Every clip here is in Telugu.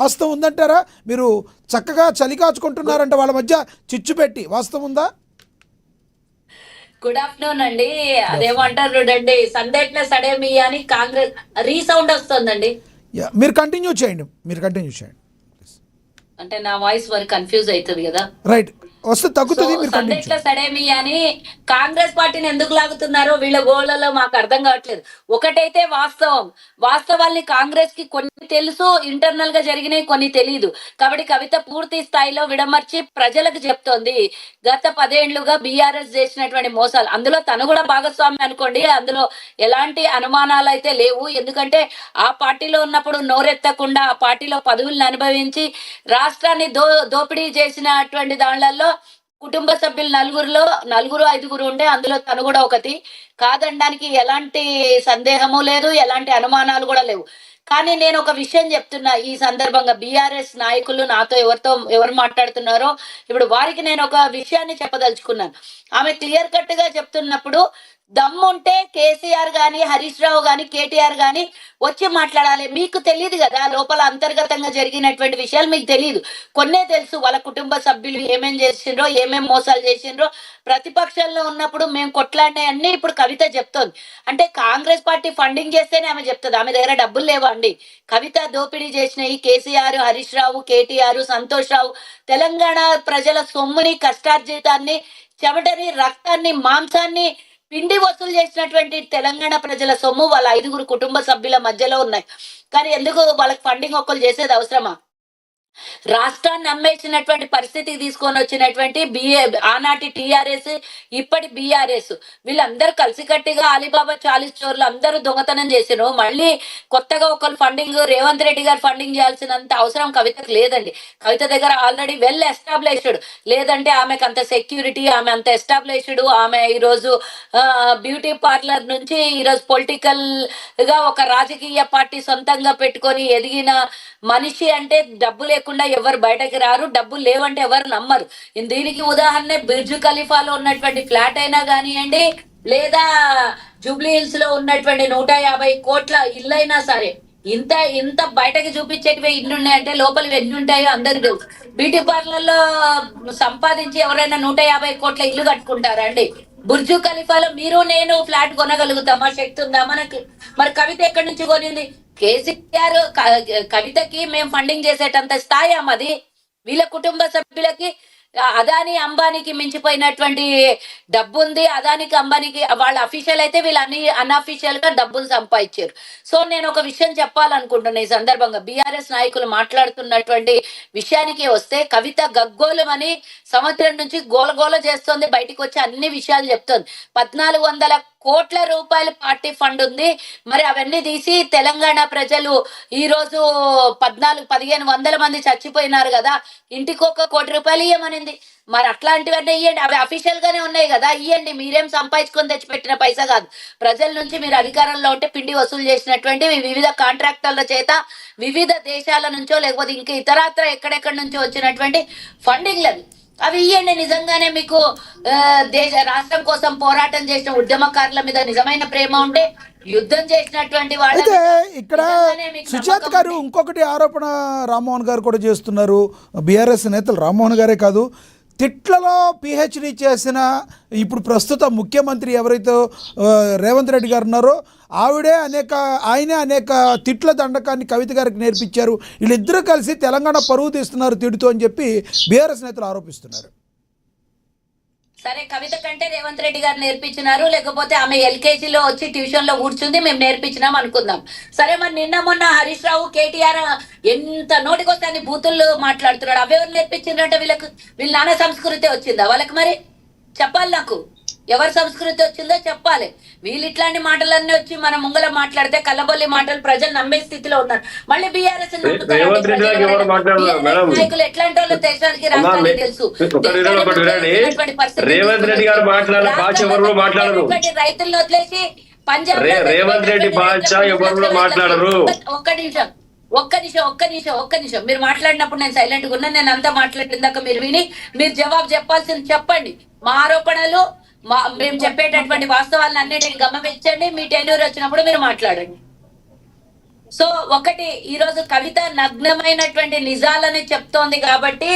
వాస్తవం ఉందంటారా? మీరు చక్కగా చలి కాచుకుంటున్నారంటే వాళ్ళ మధ్య చిచ్చు పెట్టి వాస్తవం ఉందా? గుడ్ ఆఫ్టర్నూన్ అండి. అదేమంటారు చూడండి, సందేట్ల సడేమి అని కాంగ్రెస్ రీసౌండ్ వస్తుందండి. మీరు కంటిన్యూ చేయండి. అంటే నా వాయిస్ మరి కన్ఫ్యూజ్ అవుతుంది కదా. రైట్, వస్తే తగ్గుతుంది. మీరు సందేట్ల సడేమి అని కాంగ్రెస్ పార్టీని ఎందుకు లాగుతున్నారో వీళ్ళ గోళ్లలో మాకు అర్థం కావట్లేదు. ఒకటైతే వాస్తవాల్ని కాంగ్రెస్ కి కొన్ని తెలుసు, ఇంటర్నల్ గా జరిగినాయి కొన్ని తెలియదు. కాబట్టి కవిత పూర్తి స్థాయిలో విడమర్చి ప్రజలకు చెప్తోంది గత 10 ఏళ్లుగా బీఆర్ఎస్ చేసినటువంటి మోసాలు. అందులో తను కూడా భాగస్వామి అనుకోండి, అందులో ఎలాంటి అనుమానాలు అయితే లేవు. ఎందుకంటే ఆ పార్టీలో ఉన్నప్పుడు నోరెత్తకుండా ఆ పార్టీలో పదవులను అనుభవించి రాష్ట్రాన్ని దోపిడీ చేసినటువంటి దానిలలో కుటుంబ సభ్యులు నలుగురు 5గురు ఉండే, అందులో తను కూడా ఒకటి. కాదనడానికి ఎలాంటి సందేహము లేదు, ఎలాంటి అనుమానాలు కూడా లేవు. కానీ నేను ఒక విషయం చెప్తున్నా ఈ సందర్భంగా, బీఆర్ఎస్ నాయకులు నాతో ఎవరు మాట్లాడుతున్నారో ఇప్పుడు వారికి నేను ఒక విషయాన్ని చెప్పదలుచుకున్నాను. ఆమె క్లియర్ కట్ గా చెప్తున్నప్పుడు దమ్ముంటే కేసీఆర్ గాని, హరీష్ రావు గాని, కేటీఆర్ గాని వచ్చి మాట్లాడాలి. మీకు తెలియదు కదా, లోపల అంతర్గతంగా జరిగినటువంటి విషయాలు మీకు తెలియదు. కొన్నే తెలుసు, వాళ్ళ కుటుంబ సభ్యులు ఏమేం చేసిండ్రో, ఏమేం మోసాలు చేసిండ్రో. ప్రతిపక్షంలో ఉన్నప్పుడు మేము కొట్లాడినాయన్నీ ఇప్పుడు కవిత చెప్తోంది. అంటే కాంగ్రెస్ పార్టీ ఫండింగ్ చేస్తేనే ఆమె చెప్తుంది. ఆమె దగ్గర డబ్బులు లేవండి. కవిత దోపిడీ చేసినాయి కేసీఆర్, హరీష్ రావు, కేటీఆర్, సంతోష్ రావు తెలంగాణ ప్రజల సొమ్ముని, కష్టార్జితాన్ని, చెమటని, రక్తాన్ని, మాంసాన్ని పిండి వసూలు చేసినటువంటి తెలంగాణ ప్రజల సొమ్ము వాళ్ళ 5గురు కుటుంబ సభ్యుల మధ్యలో ఉన్నాయి. కానీ ఎందుకు వాళ్ళకి ఫండింగ్ ఒక్కరు చేసేది అవసరమా? రాష్ట్రాన్ని అమ్మేసినటువంటి పరిస్థితికి తీసుకొని వచ్చినటువంటి ఆనాటి టీఆర్ఎస్, ఇప్పటి బీఆర్ఎస్ వీళ్ళందరూ కలిసికట్టిగా అలీబాబా 40 స్టోర్లు అందరూ దొంగతనం చేసిరు. మళ్ళీ కొత్తగా ఒకరు ఫండింగ్, రేవంత్ రెడ్డి గారు ఫండింగ్ చేయాల్సినంత అవసరం కవితకు లేదండి. కవిత దగ్గర ఆల్రెడీ వెల్ ఎస్టాబ్లిష్డ్, లేదంటే ఆమెకు అంత సెక్యూరిటీ, ఆమె అంత ఎస్టాబ్లిష్డ్. ఆమె ఈరోజు బ్యూటీ పార్లర్ నుంచి ఈరోజు పొలిటికల్ గా ఒక రాజకీయ పార్టీ సొంతంగా పెట్టుకొని ఎదిగిన మనిషి. అంటే డబ్బు లేకుండా ఎవరు బయటకు రారు, డబ్బులు లేవంటే ఎవరు నమ్మరు. దీనికి ఉదాహరణ బిర్జు ఖలీఫాలో ఉన్నటువంటి ఫ్లాట్ అయినా కానివ్వండి, లేదా జూబ్లీ హిల్స్ లో ఉన్నటువంటి 150 కోట్ల ఇల్లు అయినా సరే, ఇంత బయటకు చూపించేటివి ఇల్లు ఉన్నాయంటే లోపల ఎన్ని ఉంటాయో అందరికి తెలుసు. బ్యూటీ పార్లర్ లో సంపాదించి ఎవరైనా 150 కోట్ల ఇల్లు కట్టుకుంటారా అండి? బుర్జు ఖలీఫాలో మీరు నేను ఫ్లాట్ కొనగలుగుతామా? శక్తి ఉందా మనకి? మరి కవిత ఎక్కడి నుంచి కొనింది? కేసీఆర్ కవితకి మేము ఫండింగ్ చేసేటంత స్థాయి అమ్మది. వీళ్ళ కుటుంబ సభ్యులకి అదాని అంబానీకి మించిపోయినటువంటి డబ్బు ఉంది. అదానికి అంబానీకి వాళ్ళ అఫీషియల్ అయితే వీళ్ళు అన్అఫీషియల్ గా డబ్బులు సంపాదించారు. సో నేను ఒక విషయం చెప్పాలనుకుంటున్నా ఈ సందర్భంగా, బీఆర్ఎస్ నాయకులు మాట్లాడుతున్నటువంటి విషయానికి వస్తే, కవిత గగ్గోలమని సంవత్సరం నుంచి గోలగోల చేస్తోంది, బయటికి వచ్చి అన్ని విషయాలు చెప్తోంది. 1400 కోట్ల రూపాయల పార్టీ ఫండ్ ఉంది. మరి అవన్నీ తీసి తెలంగాణ ప్రజలు ఈ రోజు 1500 మంది చచ్చిపోయినారు కదా, ఇంటికి 1 కోటి రూపాయలు ఇవ్వమనింది. మరి అట్లాంటివన్నీ ఇవ్వండి, అవి అఫీషియల్ గానే ఉన్నాయి కదా, ఇవ్వండి. మీరేం సంపాదించుకొని తెచ్చిపెట్టిన పైసా కాదు. ప్రజల నుంచి మీరు అధికారంలో ఉంటే పిండి వసూలు చేసినటువంటి వివిధ కాంట్రాక్టర్ల చేత వివిధ దేశాల నుంచో లేకపోతే ఇంకా ఇతరత్ర ఎక్కడెక్కడి నుంచో వచ్చినటువంటి ఫండింగ్లవి అవి ఇవ్వండి. నిజంగానే మీకు రాష్ట్రం కోసం పోరాటం చేసిన ఉద్యమకారుల మీద నిజమైన ప్రేమ ఉంటే, యుద్ధం చేసినటువంటి వాళ్ళు. అయితే ఇక్కడ సుజాత గారు ఇంకొకటి ఆరోపణ రామ్మోహన్ గారు కూడా చేస్తున్నారు. బీఆర్ఎస్ నేతలు రామ్మోహన్ గారే కాదు, తిట్లలో పిహెచ్డి చేసిన ఇప్పుడు ప్రస్తుత ముఖ్యమంత్రి ఎవరైతే రేవంత్ రెడ్డి గారు ఉన్నారో ఆయనే అనేక తిట్ల దండకాన్ని కవిత గారికి నేర్పించారు. వీళ్ళిద్దరూ కలిసి తెలంగాణ పరువు తీస్తున్నారు తిడుతూ అని చెప్పి బీఆర్ఎస్ నేతలు ఆరోపిస్తున్నారు. సరే, కవిత కంటే రేవంత్ రెడ్డి గారు నేర్పించినారు, లేకపోతే ఆమె ఎల్కేజీలో వచ్చి ట్యూషన్ లో కూర్చుంది, మేము నేర్పించినాం అనుకుందాం. సరే, మరి నిన్న మొన్న హరీష్ రావు, కేటీఆర్ ఎంత నోటికొస్తే అన్ని బూతులు మాట్లాడుతున్నాడు. అవెవరు నేర్పించిందంటే వీళ్ళ నాన్న సంస్కృతి వచ్చిందా వాళ్ళకి? మరి చెప్పాలి, నాకు ఎవరి సంస్కృతి వచ్చిందో చెప్పాలి. వీళ్ళు ఇట్లాంటి మాటలన్నీ వచ్చి మన ముంగల మాట్లాడితే కల్లబొల్లి మాటలు ప్రజలు నమ్మే స్థితిలో ఉన్నారు. మళ్ళీ బీఆర్ఎస్ నాయకులు ఎట్లాంటి వాళ్ళు దేశానికి రాష్ట్రానికి తెలుసు. రైతులను వదిలేసి పంజాబ్ ఒక్క నిమిషం మీరు మాట్లాడినప్పుడు నేను సైలెంట్ గా ఉన్నా. నేను అంతా మాట్లాడిందాక మీరు విని మీరు జవాబు చెప్పాల్సింది చెప్పండి. మా ఆరోపణలు మేము చెప్పేటటువంటి వాస్తవాలను అన్నిటిని గమనించండి. మీ టెన్యూర్ వచ్చినప్పుడు మీరు మాట్లాడండి. సో ఒకటి ఈరోజు కవిత నగ్నమైనటువంటి నిజాలని చెప్తోంది కాబట్టి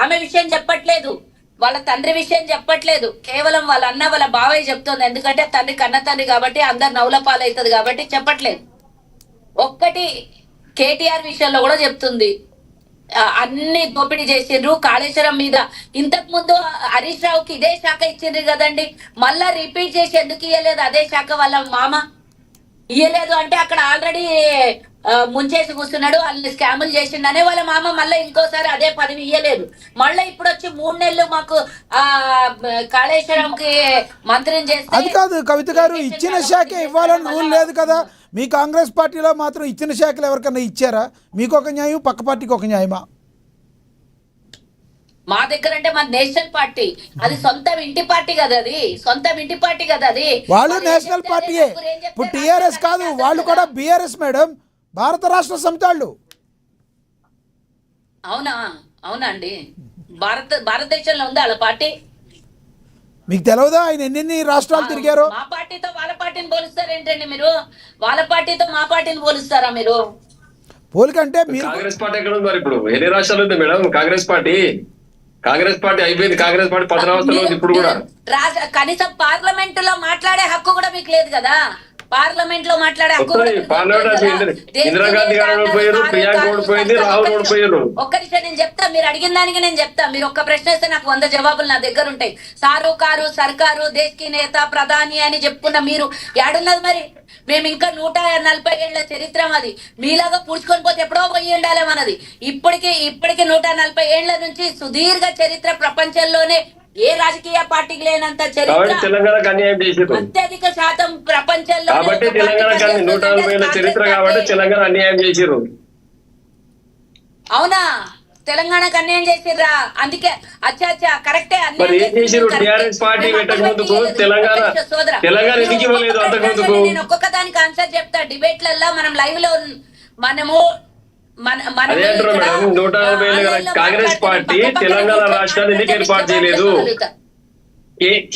ఆమె విషయం చెప్పట్లేదు, వాళ్ళ తండ్రి విషయం చెప్పట్లేదు, కేవలం వాళ్ళ అన్న వాళ్ళ బావయ్య చెప్తోంది. ఎందుకంటే తండ్రి కన్న తండ్రి కాబట్టి అందరు నవ్వుల పాలవుతుంది కాబట్టి చెప్పట్లేదు. ఒక్కటి కేటీఆర్ విషయంలో కూడా చెప్తుంది, అన్ని దోపిడీ చేసిండ్రు కాళేశ్వరం మీద. ఇంతకు ముందు హరీష్ రావుకి ఇదే శాఖ ఇచ్చిండ్రు కదండి, మళ్ళా రిపీట్ చేసి ఎందుకు ఇయ్యలేదు అదే శాఖ? వాళ్ళ మామ ఇయ్యలేదు అంటే అక్కడ ఆల్రెడీ ముంచేసి కూర్చున్నాడు, వాళ్ళని స్కాములు చేసిండనే వాళ్ళ మామ మళ్ళీ ఇంకోసారి అదే పదవి ఇయ్యలేదు. మళ్ళీ ఇప్పుడు వచ్చి 3 నెలలు మాకు ఆ కాళేశ్వరంకి మంత్రిని చేస్తే. అది కాదు కవిత గారు, ఇచ్చిన శాఖ ఇవ్వాలని రూల్ లేదు కదా. మీ కాంగ్రెస్ పార్టీలో మాత్రం ఇచ్చిన శాఖలు ఎవరికన్నా ఇచ్చారా? మీకు ఒక న్యాయం, పక్క పార్టీకి ఒక న్యాయమా? మా దగ్గర అంటే మా నేషనల్ పార్టీ, అది సొంతం ఇంటి పార్టీ కదా, అది సొంతం ఇంటి పార్టీ కదా. అది వాళ్ళు నేషనల్ పార్టీయే, ఇప్పుడు టీఆర్ఎస్ కాదు, వాళ్ళు కూడా బీఆర్ఎస్ మేడం, భారత రాష్ట్ర సమితి వాళ్ళు. అవునా? అవునా అండి, భారతదేశంలో ఉందా అలా పార్టీ? మీకు తెలియదా ఆయన ఎన్ని రాష్ట్రాలు తిరిగారు? మా పార్టీతో వాళ్ళ పార్టీని పోలుస్తారు ఏంటండి మీరు? వాళ్ళ పార్టీతో మా పార్టీని పోలుస్తారా మీరు? పోలికంటే మీరు కాంగ్రెస్ పార్టీ ఎక్కడ ఉంది మరి? ఇప్పుడు ఎన్ని రాష్ట్రాలు ఉంది madam Congress party? Congress party అయిపోయింది, కాంగ్రెస్ పార్టీ 10 రాష్ట్రాలు ఉంది ఇప్పుడు కూడా. కనీసం పార్లమెంట్ లో మాట్లాడే హక్కు కూడా మీకు లేదు కదా. పార్లమెంట్ లో మాట్లాడే హక్కు కూడా మీకు లేదు. ఇందిరాగాంధీ గారు ఓడిపోయారు, ప్రియాంక ఓడిపోయింది, రాహుల్ ఓడిపోయారు. ఒక్క నిమిషం నేను చెప్తా, మీరు అడిగిన దానికి నేను చెప్తా. మీరు ఒక్క ప్రశ్న వేస్తే నాకు 100 జవాబులు నా దగ్గర ఉంటాయి. సారూకారు సర్కారు దేశ్కి నేత ప్రధాని అని చెప్పుకున్న మీరు ఏడున్నది మరి? మేము ఇంకా 140 ఏళ్ల చరిత్ర అది. మీలాగా పుడుచుకొని పోతే ఎప్పుడో పోయి ఉండాలి మనది. ఇప్పటికి 140 ఏళ్ల నుంచి సుదీర్ఘ చరిత్ర, ప్రపంచంలోనే ఏ రాజకీయ పార్టీకి లేనంత చరిత్ర, తెలంగాణకు అన్యాయం చేసారు. అత్యధిక శాతం ప్రపంచంలో కాబట్టి తెలంగాణకు 140 ఏళ్ల చరిత్ర కాబట్టి తెలంగాణ అన్యాయం చేసారు. అవునా? తెలంగాణకు అన్యాయం చేసిర్రా? అందుకే అచ్చా కరెక్టే. మరి ఏం చేసిరు? టీఆర్ఎస్ పార్టీ పెట్టక ముందుకు తెలంగాణ ఎందుకు ఇవ్వలేదు? అంతకు ముందుకు నేను ఒక్కొక్క దానికి ఆన్సర్ చెప్తా. డిబేట్లలో మనం లైవ్ లో మనము అదే అంటున్నాం మేడం, 140 ఏళ్ళ కాంగ్రెస్ పార్టీ తెలంగాణ రాష్ట్రాన్ని ఎందుకు ఏర్పాటు చేయలేదు?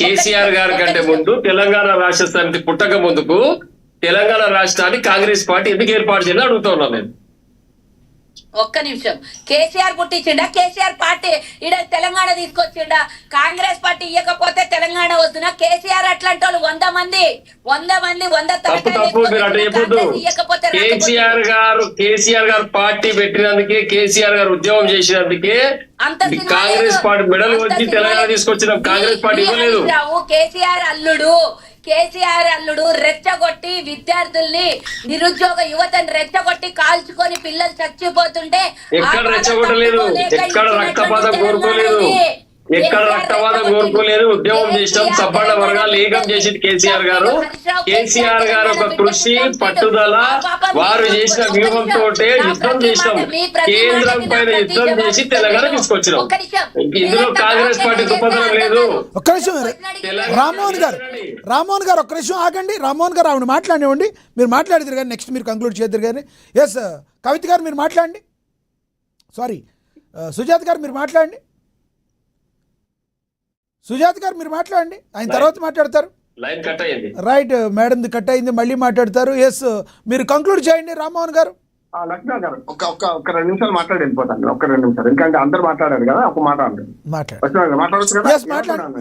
కేసీఆర్ గారి కంటే ముందు తెలంగాణ రాష్ట్ర సమితి పుట్టక ముందుకు తెలంగాణ రాష్ట్రాన్ని కాంగ్రెస్ పార్టీ ఎందుకు ఏర్పాటు చేయలేదు అడుగుతా ఉన్నాను నేను. ఒక్క నిమిషం, కేసీఆర్ పుట్టించిండా? కేసీఆర్ పార్టీ ఈడ తెలంగాణ తీసుకొచ్చిండా? కాంగ్రెస్ పార్టీ ఇవ్వకపోతే తెలంగాణ వస్తున్నా? కేసీఆర్ అట్లాంటి వాళ్ళు 100 మంది తప్పు మీరు అటు చెప్పొద్దు. కేసీఆర్ గారు పార్టీ పెట్టినందుకే, కేసీఆర్ గారు ఉద్యమం చేసినందుకే కాంగ్రెస్ పార్టీ మెడల్ వచ్చి తెలంగాణ తీసుకొచ్చిన కాంగ్రెస్ పార్టీ ఇవ్వలేదు. కేసీఆర్ అల్లుడు రెచ్చగొట్టి విద్యార్థుల్ని, నిరుద్యోగ యువతని రెచ్చగొట్టి కాల్చుకొని పిల్లలు చచ్చిపోతుంటే ఎక్కడ రెచ్చగొట్టలేదు, ఎక్కడ రక్తపాతం కోరుకోలేదు, ఎక్కడ రక్తపాతం కోరుకోలేదు. ఉద్యమం చేసినాం, సబ్బండ వర్గాలు ఏకం చేసింది కేసీఆర్ గారు. కేసీఆర్ గారు ఒక కృషి, పట్టుదల, వారు చేసిన వ్యూహంతో యుద్ధం చేసినాం, కేంద్రం పైన యుద్ధం చేసి తెలంగాణ తీసుకొచ్చినాం. ఇందులో కాంగ్రెస్ పార్టీ దుప్పదనం లేదు. ఒక్క నిమిషం రామ్మోహన్ గారు ఒక్క నిమిషం ఆగండి. రామ్మోహన్ గారు ఆవిడ మాట్లాడివ్వండి. మీరు మాట్లాడిద్దరు కానీ నెక్స్ట్ మీరు కంక్లూడ్ చేద్దరు కానీ. ఎస్ కవిత గారు మీరు మాట్లాడండి. సారీ సుజాత గారు మీరు మాట్లాడండి. సుజాత గారు మీరు మాట్లాడండి, ఆయన తర్వాత మాట్లాడతారు. లైన్ కట్ అయ్యింది. రైట్ మేడంది కట్ అయింది, మళ్ళీ మాట్లాడతారు. ఎస్ మీరు కంక్లూడ్ చేయండి రామ్మోహన్ గారు. లక్ష్మణ్ గారు ఒక 2 నిమిషాలు మాట్లాడి వెళ్ళిపోతాను. 1-2 నిమిషాలు, ఎందుకంటే అందరు మాట్లాడారు కదా, ఒక మాట అండి. మాట్లాడచ్చు కదా.